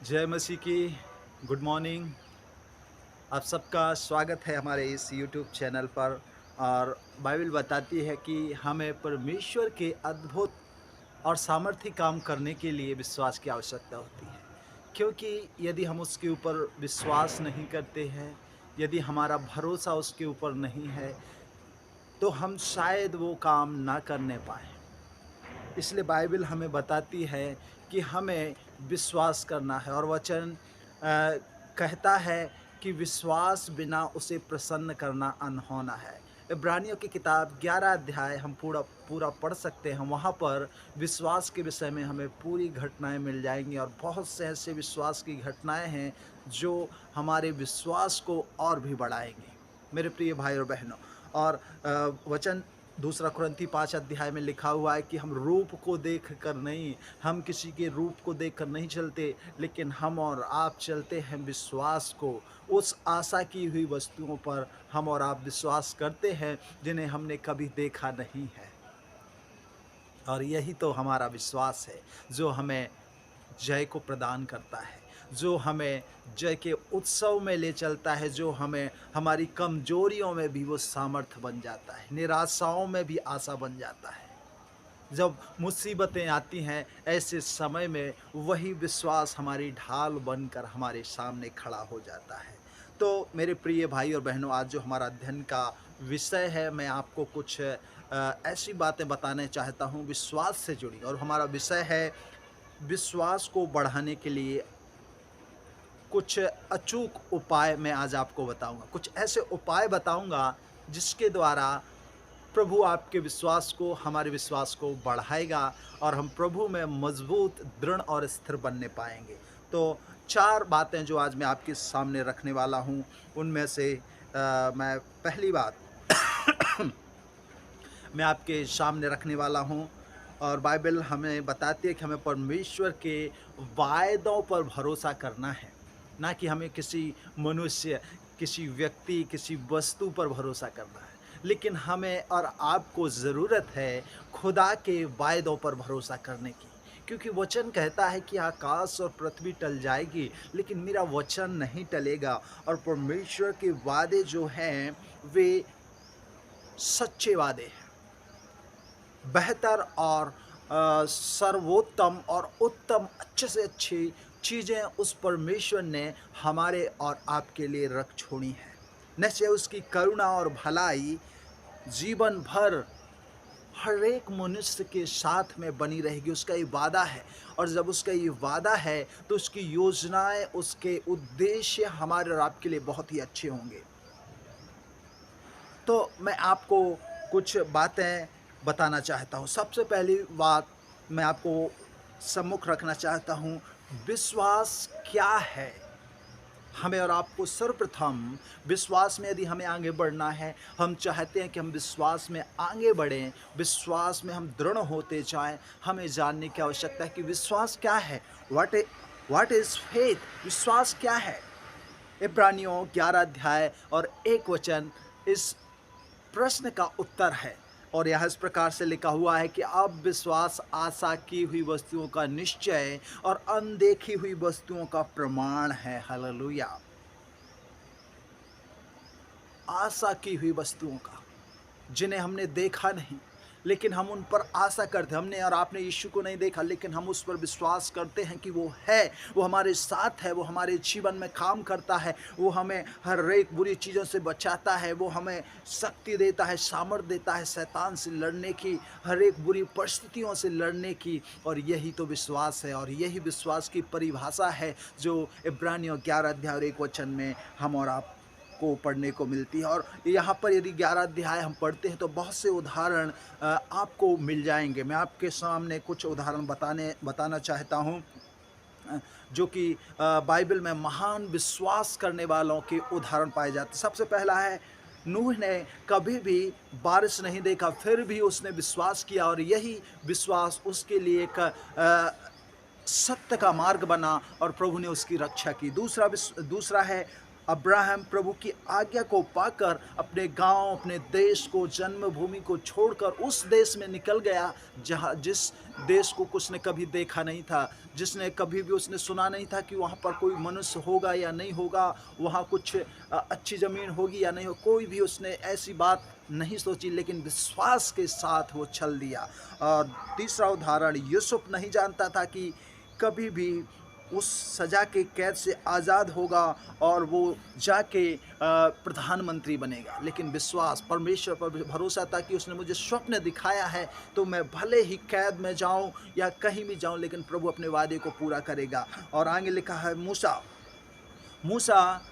जय मसीह की good morning. आप सबका स्वागत है हमारे इस यूट्यूब चैनल पर। और बाइबल बताती है कि हमें परमेश्वर के अद्भुत और सामर्थ्य काम करने के लिए विश्वास की आवश्यकता होती है, क्योंकि यदि हम उसके ऊपर विश्वास नहीं करते हैं, यदि हमारा भरोसा उसके ऊपर नहीं है, तो हम शायद वो काम ना करने पाएँ। इसलिए बाइबल हमें बताती है कि हमें विश्वास करना है, और वचन कहता है कि विश्वास बिना उसे प्रसन्न करना अनहोना है। इब्रानियों की किताब 11 अध्याय हम पूरा पूरा पढ़ सकते हैं। वहाँ पर विश्वास के विषय में हमें पूरी घटनाएं मिल जाएंगी, और बहुत से ऐसे विश्वास की घटनाएं हैं जो हमारे विश्वास को और भी बढ़ाएंगे, मेरे प्रिय भाई और बहनों। और वचन दूसरा कुरिन्थी 5 अध्याय में लिखा हुआ है कि हम रूप को देख कर नहीं, हम किसी के रूप को देख कर नहीं चलते, लेकिन हम और आप चलते हैं विश्वास को। उस आशा की हुई वस्तुओं पर हम और आप विश्वास करते हैं जिन्हें हमने कभी देखा नहीं है। और यही तो हमारा विश्वास है जो हमें जय को प्रदान करता है, जो हमें जय के उत्सव में ले चलता है, जो हमें हमारी कमजोरियों में भी वो सामर्थ्य बन जाता है, निराशाओं में भी आशा बन जाता है। जब मुसीबतें आती हैं, ऐसे समय में वही विश्वास हमारी ढाल बनकर हमारे सामने खड़ा हो जाता है। तो मेरे प्रिय भाई और बहनों, आज जो हमारा अध्ययन का विषय है, मैं आपको कुछ ऐसी बातें बताना चाहता हूँ विश्वास से जुड़ी, और हमारा विषय है विश्वास को बढ़ाने के लिए कुछ अचूक उपाय मैं आज आपको बताऊँगा। कुछ ऐसे उपाय बताऊँगा जिसके द्वारा प्रभु आपके विश्वास को, हमारे विश्वास को बढ़ाएगा, और हम प्रभु में मजबूत, दृढ़ और स्थिर बनने पाएँगे। तो 4 बातें जो आज मैं आपके सामने रखने वाला हूँ, उनमें से मैं पहली बात मैं आपके सामने रखने वाला हूँ। और बाइबल हमें बताती है कि हमें परमेश्वर के वायदों पर भरोसा करना है, ना कि हमें किसी मनुष्य, किसी व्यक्ति, किसी वस्तु पर भरोसा करना है। लेकिन हमें और आपको ज़रूरत है खुदा के वायदों पर भरोसा करने की, क्योंकि वचन कहता है कि आकाश और पृथ्वी टल जाएगी, लेकिन मेरा वचन नहीं टलेगा। और परमेश्वर के वादे जो हैं, वे सच्चे वादे हैं। बेहतर और सर्वोत्तम और उत्तम, अच्छे से अच्छी चीज़ें उस परमेश्वर ने हमारे और आपके लिए रख छोड़ी हैं। निश्चय उसकी करुणा और भलाई जीवन भर हर एक मनुष्य के साथ में बनी रहेगी, उसका ये वादा है। और जब उसका ये वादा है, तो उसकी योजनाएं, उसके उद्देश्य हमारे और आपके लिए बहुत ही अच्छे होंगे। तो मैं आपको कुछ बातें बताना चाहता हूँ। सबसे पहली बात मैं आपको सम्मुख रखना चाहता हूँ, विश्वास क्या है? हमें और आपको सर्वप्रथम विश्वास में यदि हमें आगे बढ़ना है, हम चाहते हैं कि हम विश्वास में आगे बढ़ें, विश्वास में हम दृढ़ होते जाएँ, हमें जानने की आवश्यकता है कि विश्वास क्या है? What is faith? विश्वास क्या है? इब्रानियों 11 अध्याय और 1 वचन इस प्रश्न का उत्तर है। और यह इस प्रकार से लिखा हुआ है कि अब विश्वास आशा की हुई वस्तुओं का निश्चय और अनदेखी हुई वस्तुओं का प्रमाण है। हालेलुया! आशा की हुई वस्तुओं का, जिन्हें हमने देखा नहीं, लेकिन हम उन पर आशा करते हैं। हमने और आपने यीशु को नहीं देखा, लेकिन हम उस पर विश्वास करते हैं कि वो है, वो हमारे साथ है, वो हमारे जीवन में काम करता है, वो हमें हर एक बुरी चीज़ों से बचाता है, वो हमें शक्ति देता है, सामर्थ्य देता है शैतान से लड़ने की, हर एक बुरी परिस्थितियों से लड़ने की। और यही तो विश्वास है, और यही विश्वास की परिभाषा है जो इब्रानियों 11 अध्याय और 1 वचन में हम और आप को पढ़ने को मिलती है। और यहाँ पर यदि 11 अध्याय हम पढ़ते हैं, तो बहुत से उदाहरण आपको मिल जाएंगे। मैं आपके सामने कुछ उदाहरण बताना चाहता हूँ, जो कि बाइबल में महान विश्वास करने वालों के उदाहरण पाए जाते हैं। सबसे पहला है, नूह ने कभी भी बारिश नहीं देखा, फिर भी उसने विश्वास किया, और यही विश्वास उसके लिए एक सत्य का मार्ग बना, और प्रभु ने उसकी रक्षा की। दूसरा है अब्राहम प्रभु की आज्ञा को पाकर अपने गांव, अपने देश को, जन्मभूमि को छोड़कर उस देश में निकल गया जहां जिस देश को उसने कभी देखा नहीं था, जिसने कभी भी उसने सुना नहीं था कि वहाँ पर कोई मनुष्य होगा या नहीं होगा, वहाँ कुछ अच्छी ज़मीन होगी या नहीं हो, कोई भी उसने ऐसी बात नहीं सोची, लेकिन विश्वास के साथ वो चल दिया। और तीसरा उदाहरण, यूसुफ नहीं जानता था कि कभी भी उस सज़ा के कैद से आज़ाद होगा और वो जाके प्रधानमंत्री बनेगा, लेकिन विश्वास, परमेश्वर पर भरोसा था कि उसने मुझे स्वप्न दिखाया है, तो मैं भले ही कैद में जाऊं या कहीं भी जाऊं, लेकिन प्रभु अपने वादे को पूरा करेगा। और आगे लिखा है, मूसा मूसा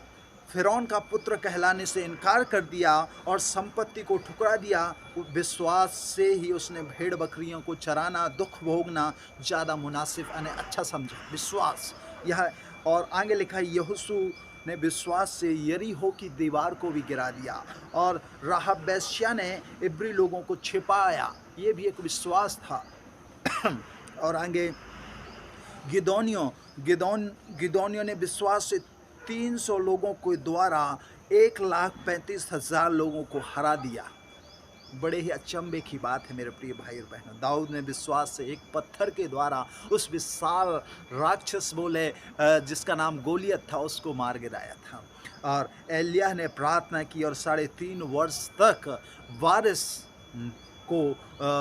फ़िरौन का पुत्र कहलाने से इनकार कर दिया और संपत्ति को ठुकरा दिया। विश्वास से ही उसने भेड़ बकरियों को चराना, दुख भोगना ज़्यादा मुनासिब यानी अच्छा समझा, विश्वास यह। और आगे लिखा है, यहोशू ने विश्वास से यरीहो की दीवार को भी गिरा दिया और राहब वेश्या ने इब्री लोगों को छिपाया, ये भी एक विश्वास था। और आगे गिदोनियों ने विश्वास से 300 लोगों के द्वारा 1,35,000 लोगों को हरा दिया। बड़े ही अचंभे की बात है मेरे प्रिय भाई और बहनों। दाऊद ने विश्वास से एक पत्थर के द्वारा उस विशाल राक्षस बोले जिसका नाम गोलियत था, उसको मार गिराया था। और एलिय्याह ने प्रार्थना की और 3.5 वर्ष तक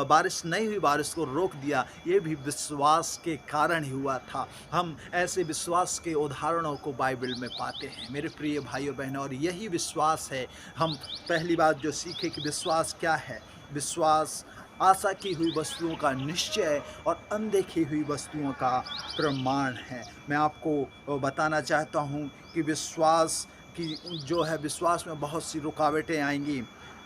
बारिश नहीं हुई, बारिश को रोक दिया। ये भी विश्वास के कारण ही हुआ था। हम ऐसे विश्वास के उदाहरणों को बाइबल में पाते हैं मेरे प्रिय भाइयों बहनों, और यही विश्वास है। हम पहली बात जो सीखे कि विश्वास क्या है। विश्वास आशा की हुई वस्तुओं का निश्चय और अनदेखी हुई वस्तुओं का प्रमाण है। मैं आपको बताना चाहता हूँ कि विश्वास की जो है, विश्वास में बहुत सी रुकावटें आएंगी।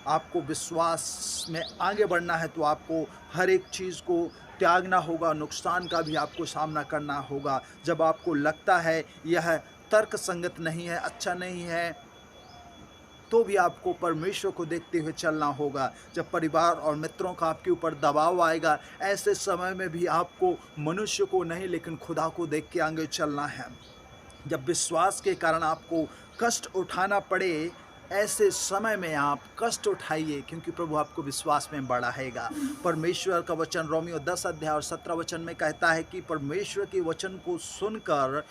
आपको विश्वास में आगे बढ़ना है तो आपको हर एक चीज़ को त्यागना होगा, नुकसान का भी आपको सामना करना होगा। जब आपको लगता है यह तर्क संगत नहीं है, अच्छा नहीं है, तो भी आपको परमेश्वर को देखते हुए चलना होगा। जब परिवार और मित्रों का आपके ऊपर दबाव आएगा, ऐसे समय में भी आपको मनुष्य को नहीं लेकिन खुदा को देख के आगे चलना है। जब विश्वास के कारण आपको कष्ट उठाना पड़े, ऐसे समय में आप कष्ट उठाइए, क्योंकि प्रभु आपको विश्वास में बढ़ाएगा। परमेश्वर का वचन रोमियो 10 अध्याय और 17 वचन में कहता है कि परमेश्वर के वचन को सुनकर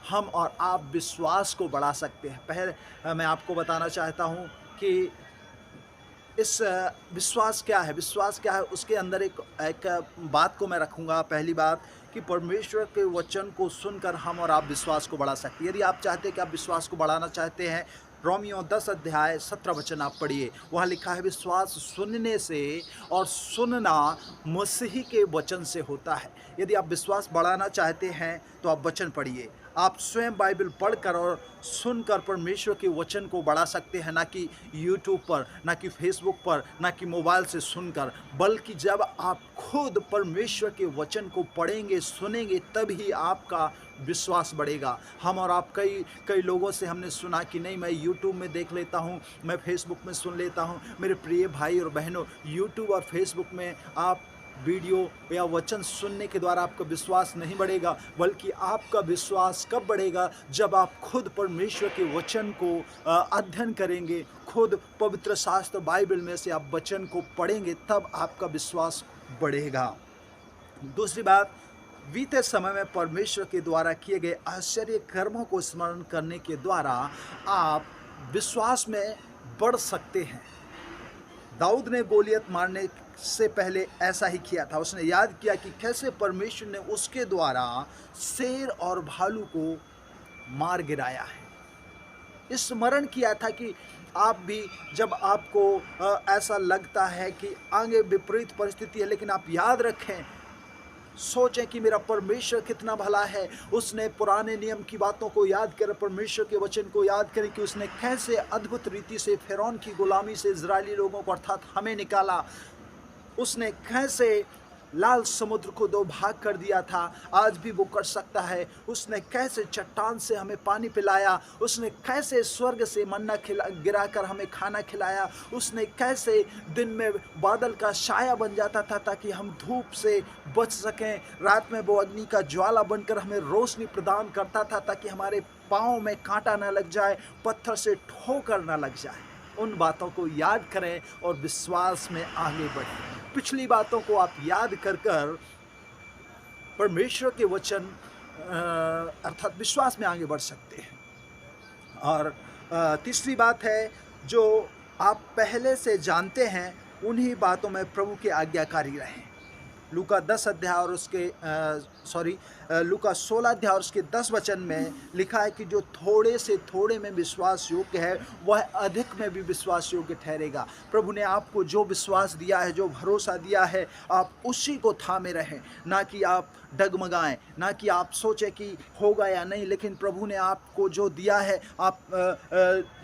हम और आप विश्वास को बढ़ा सकते हैं। पहले मैं आपको बताना चाहता हूँ कि इस विश्वास क्या है, विश्वास क्या है, उसके अंदर एक बात को मैं रखूँगा। पहली बात कि परमेश्वर के वचन को सुनकर हम और आप विश्वास को बढ़ा सकते हैं। यदि आप चाहते हैं कि आप विश्वास को बढ़ाना चाहते हैं, रोमियो 10 अध्याय 17 वचन आप पढ़िए। वहाँ लिखा है, विश्वास सुनने से और सुनना मसीह के वचन से होता है। यदि आप विश्वास बढ़ाना चाहते हैं तो आप वचन पढ़िए। आप स्वयं बाइबल पढ़कर और सुनकर परमेश्वर के वचन को बढ़ा सकते हैं, ना कि यूट्यूब पर, ना कि फेसबुक पर, ना कि मोबाइल से सुनकर, बल्कि जब आप खुद परमेश्वर के वचन को पढ़ेंगे, सुनेंगे, तभी आपका विश्वास बढ़ेगा। हम और आप कई लोगों से हमने सुना कि नहीं, मैं यूट्यूब में देख लेता हूँ, मैं फेसबुक में सुन लेता हूँ। मेरे प्रिय भाई और बहनों, यूट्यूब और फेसबुक में आप वीडियो या वचन सुनने के द्वारा आपका विश्वास नहीं बढ़ेगा, बल्कि आपका विश्वास कब बढ़ेगा, जब आप खुद परमेश्वर के वचन को अध्ययन करेंगे, खुद पवित्र शास्त्र बाइबल में से आप वचन को पढ़ेंगे, तब आपका विश्वास बढ़ेगा। दूसरी बात, बीते समय में परमेश्वर के द्वारा किए गए आश्चर्य कर्मों को स्मरण करने के द्वारा आप विश्वास में बढ़ सकते हैं। दाऊद ने गोलियत मारने से पहले ऐसा ही किया था। उसने याद किया कि कैसे परमेश्वर ने उसके द्वारा शेर और भालू को मार गिराया है। स्मरण किया था कि आप भी, जब आपको ऐसा लगता है कि आगे विपरीत परिस्थिति है, लेकिन आप याद रखें, सोचें कि मेरा परमेश्वर कितना भला है। उसने पुराने नियम की बातों को याद करें, परमेश्वर के वचन को याद करें कि उसने कैसे अद्भुत रीति से फ़िरौन की गुलामी से इजरायली लोगों को अर्थात हमें निकाला। उसने कैसे लाल समुद्र को दो भाग कर दिया था, आज भी वो कर सकता है। उसने कैसे चट्टान से हमें पानी पिलाया, उसने कैसे स्वर्ग से मन्ना गिराकर हमें खाना खिलाया, उसने कैसे दिन में बादल का साया बन जाता था ताकि हम धूप से बच सकें, रात में वो अग्नि का ज्वाला बनकर हमें रोशनी प्रदान करता था ताकि हमारे पाँव में कांटा न लग जाए, पत्थर से ठोकर न लग जाए। उन बातों को याद करें और विश्वास में आगे बढ़ें। पिछली बातों को आप याद कर कर परमेश्वर के वचन अर्थात विश्वास में आगे बढ़ सकते हैं। और तीसरी बात है, जो आप पहले से जानते हैं उन्हीं बातों में प्रभु के आज्ञाकारी रहें। लूका 10 अध्याय और उसके लूका 16 अध्याय और उसके 10 वचन में लिखा है कि जो थोड़े से थोड़े में विश्वास योग्य है वह अधिक में भी विश्वास योग्य ठहरेगा। प्रभु ने आपको जो विश्वास दिया है, जो भरोसा दिया है, आप उसी को थामे रहें, ना कि आप डगमगाएं, ना कि आप सोचें कि होगा या नहीं। लेकिन प्रभु ने आपको जो दिया है, आप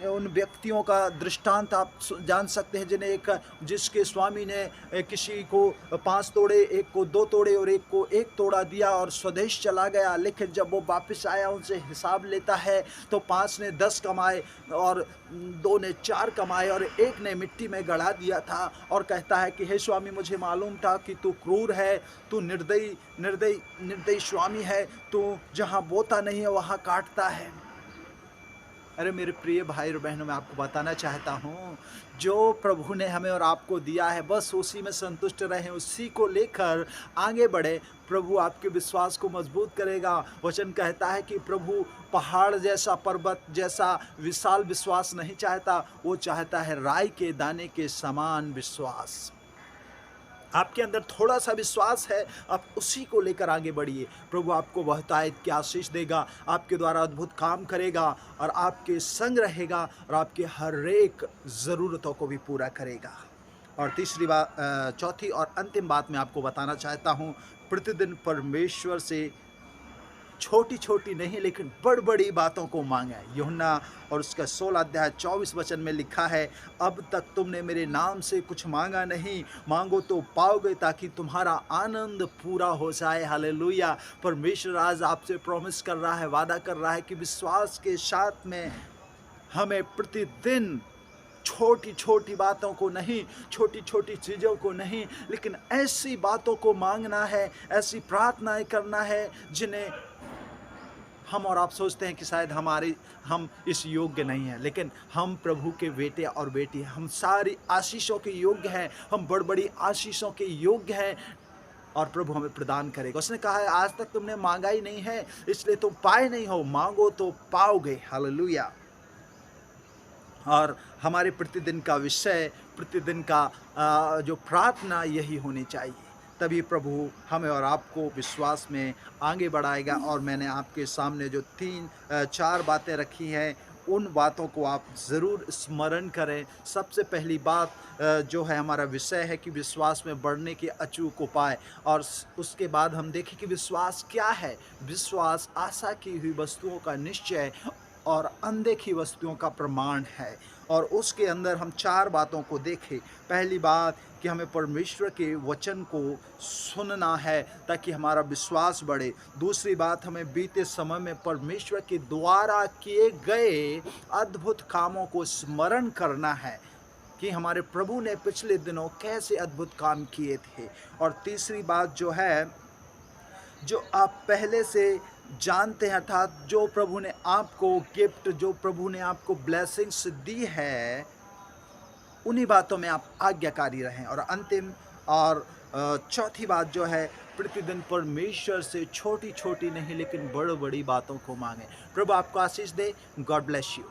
उन व्यक्तियों का दृष्टांत आप जान सकते हैं जिसके स्वामी ने किसी को 5 तोड़े, एक को 2 तोड़े और एक को 1 तोड़ा दिया और स्वदेश चला गया। लेकिन जब वो वापस आया, उनसे हिसाब लेता है तो 5 ने 10 कमाए और 2 ने 4 कमाए और 1 ने मिट्टी में गड़ा दिया था। और कहता है कि हे स्वामी, मुझे मालूम था कि तू क्रूर है, तू निर्दयी स्वामी है, तू जहाँ बोता नहीं है वहाँ काटता है। अरे मेरे प्रिय भाई और बहनों, मैं आपको बताना चाहता हूँ, जो प्रभु ने हमें और आपको दिया है बस उसी में संतुष्ट रहें, उसी को लेकर आगे बढ़े। प्रभु आपके विश्वास को मजबूत करेगा। वचन कहता है कि प्रभु पहाड़ जैसा, पर्वत जैसा विशाल विश्वास नहीं चाहता, वो चाहता है राई के दाने के समान विश्वास। आपके अंदर थोड़ा सा विश्वास है, आप उसी को लेकर आगे बढ़िए। प्रभु आपको बहुतायत की आशीष देगा, आपके द्वारा अद्भुत काम करेगा और आपके संग रहेगा और आपके हर एक ज़रूरतों को भी पूरा करेगा। और तीसरी बात, चौथी और अंतिम बात मैं आपको बताना चाहता हूँ, प्रतिदिन परमेश्वर से छोटी छोटी नहीं लेकिन बड़ बड़ी बातों को मांगा। यूहन्ना और उसका 16 अध्याय 24 वचन में लिखा है, अब तक तुमने मेरे नाम से कुछ मांगा नहीं, मांगो तो पाओगे ताकि तुम्हारा आनंद पूरा हो जाए। हालेलुया। परमेश्वर आज आपसे प्रॉमिस कर रहा है, वादा कर रहा है कि विश्वास के साथ में हमें प्रतिदिन छोटी छोटी बातों को नहीं, छोटी छोटी चीज़ों को नहीं, लेकिन ऐसी बातों को मांगना है, ऐसी प्रार्थनाएं करना है जिन्हें हम और आप सोचते हैं कि शायद हम इस योग्य नहीं हैं, लेकिन हम प्रभु के बेटे और बेटी हैं। हम सारी आशीषों के योग्य हैं, हम बड़ बड़ी आशीषों के योग्य हैं और प्रभु हमें प्रदान करेगा। उसने कहा है, आज तक तुमने मांगा ही नहीं है इसलिए तुम पाए नहीं हो, मांगो तो पाओगे। हालेलुया। और हमारे प्रतिदिन का विषय, प्रतिदिन का जो प्रार्थना यही होनी चाहिए, तभी प्रभु हमें और आपको विश्वास में आगे बढ़ाएगा। और मैंने आपके सामने जो 3-4 बातें रखी हैं, उन बातों को आप ज़रूर स्मरण करें। सबसे पहली बात जो है, हमारा विषय है कि विश्वास में बढ़ने के अचूक उपाय। और उसके बाद हम देखें कि विश्वास क्या है। विश्वास आशा की हुई वस्तुओं का निश्चय और अनदेखी वस्तुओं का प्रमाण है। और उसके अंदर हम 4 बातों को देखें। पहली बात कि हमें परमेश्वर के वचन को सुनना है ताकि हमारा विश्वास बढ़े। दूसरी बात, हमें बीते समय में परमेश्वर के द्वारा किए गए अद्भुत कामों को स्मरण करना है कि हमारे प्रभु ने पिछले दिनों कैसे अद्भुत काम किए थे। और तीसरी बात जो है, जो आप पहले से जानते हैं, अर्थात जो प्रभु ने आपको गिफ्ट, जो प्रभु ने आपको ब्लेसिंग्स दी है, उन्हीं बातों में आप आज्ञाकारी रहें। और अंतिम और चौथी बात जो है, प्रतिदिन परमेश्वर से छोटी छोटी नहीं लेकिन बड़ी बड़ी बातों को मांगें। प्रभु आपको आशीष दे। God bless you.